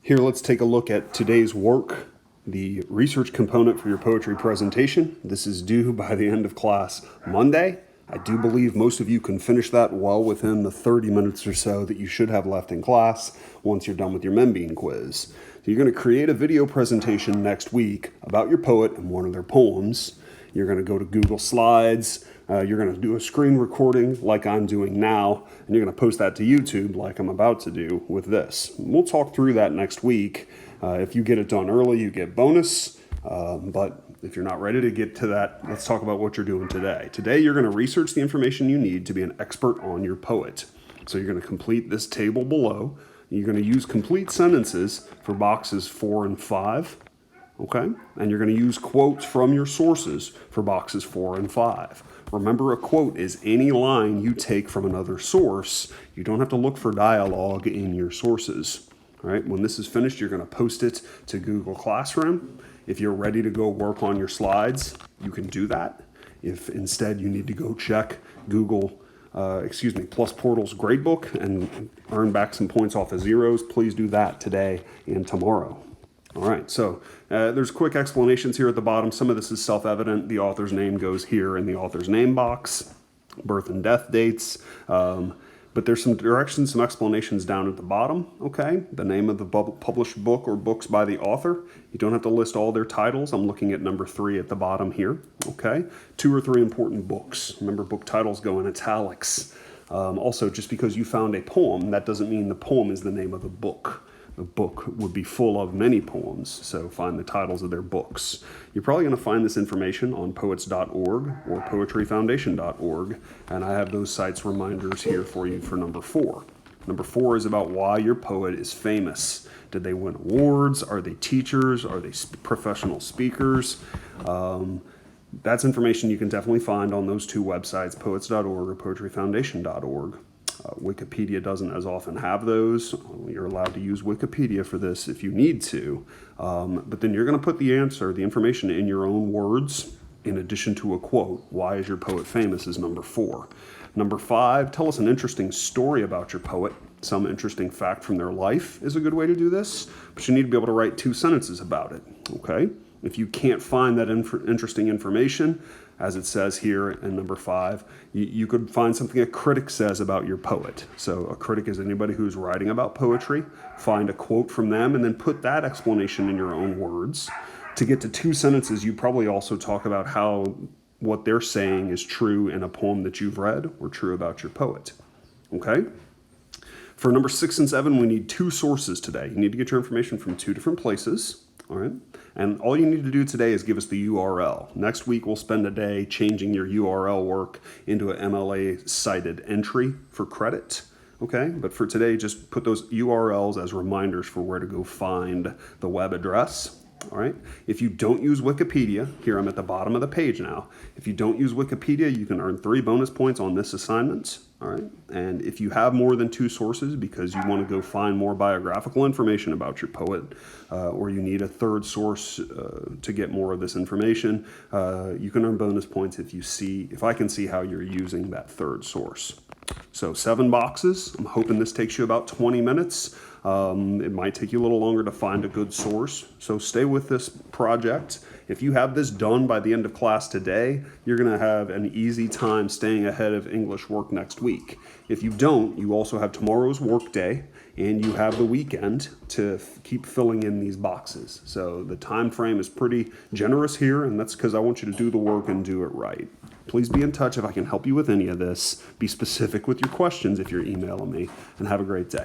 Here, let's take a look at today's work, the research component for your poetry presentation. This is due by the end of class Monday. I do believe most of you can finish that well within the 30 minutes or so that you should have left in class once you're done with your Membean quiz. So you're going to create a video presentation next week about your poet and one of their poems. You're going to go to Google Slides. You're going to do a screen recording like I'm doing now, and you're going to post that to YouTube like I'm about to do with this. We'll talk through that next week. If you get it done early, you get bonus, but if you're not ready to get to that, let's talk about what you're doing today. Today, you're going to research the information you need to be an expert on your poet. So you're going to complete this table below. You're going to use complete sentences for boxes 4 and 5. Okay, and you're going to use quotes from your sources for boxes 4 and 5. Remember, a quote is any line you take from another source. You don't have to look for dialogue in your sources. All right, when this is finished, you're going to post it to Google Classroom. If you're ready to go work on your slides, you can do that. If instead you need to go check Plus Portal's gradebook and earn back some points off of zeros, please do that today and tomorrow. All right, so there's quick explanations here at the bottom. Some of this is self-evident. The author's name goes here in the author's name box, birth and death dates. But there's some directions, some explanations down at the bottom, okay? The name of the published book or books by the author. You don't have to list all their titles. I'm looking at number 3 at the bottom here, okay? 2 or 3 important books. Remember, book titles go in italics. Also, just because you found a poem, that doesn't mean the poem is the name of the book. The book would be full of many poems, so find the titles of their books. You're probably going to find this information on poets.org or poetryfoundation.org, and I have those sites reminders here for you for number 4. Number 4 is about why your poet is famous. Did they win awards? Are they teachers? Are they professional speakers? That's information you can definitely find on those 2 websites, poets.org or poetryfoundation.org. Wikipedia doesn't as often have those. You're allowed to use Wikipedia for this if you need to. But then you're going to put the information in your own words in addition to a quote. Why is your poet famous is number 4. Number 5, tell us an interesting story about your poet. Some interesting fact from their life is a good way to do this, but you need to be able to write 2 sentences about it, okay? If you can't find that interesting information, as it says here in number 5, you could find something a critic says about your poet. So a critic is anybody who's writing about poetry. Find a quote from them and then put that explanation in your own words. To get to 2 sentences, you probably also talk about how what they're saying is true in a poem that you've read or true about your poet. Okay? For number 6 and 7, we need 2 sources today. You need to get your information from 2 different places. All right, and all you need to do today is give us the URL. Next week, we'll spend a day changing your URL work into an MLA cited entry for credit, okay? But for today, just put those URLs as reminders for where to go find the web address, all right? If you don't use Wikipedia, here I'm at the bottom of the page now. If you don't use Wikipedia, you can earn 3 bonus points on this assignment. All right, and if you have more than 2 sources because you want to go find more biographical information about your poet, or you need a 3rd source to get more of this information, you can earn bonus points if I can see how you're using that 3rd source. So 7 boxes. I'm hoping this takes you about 20 minutes. It might take you a little longer to find a good source, so stay with this project. If you have this done by the end of class today, you're going to have an easy time staying ahead of English work next week. If you don't, you also have tomorrow's work day, and you have the weekend to keep filling in these boxes. So the time frame is pretty generous here, and that's because I want you to do the work and do it right. Please be in touch if I can help you with any of this. Be specific with your questions if you're emailing me, and have a great day.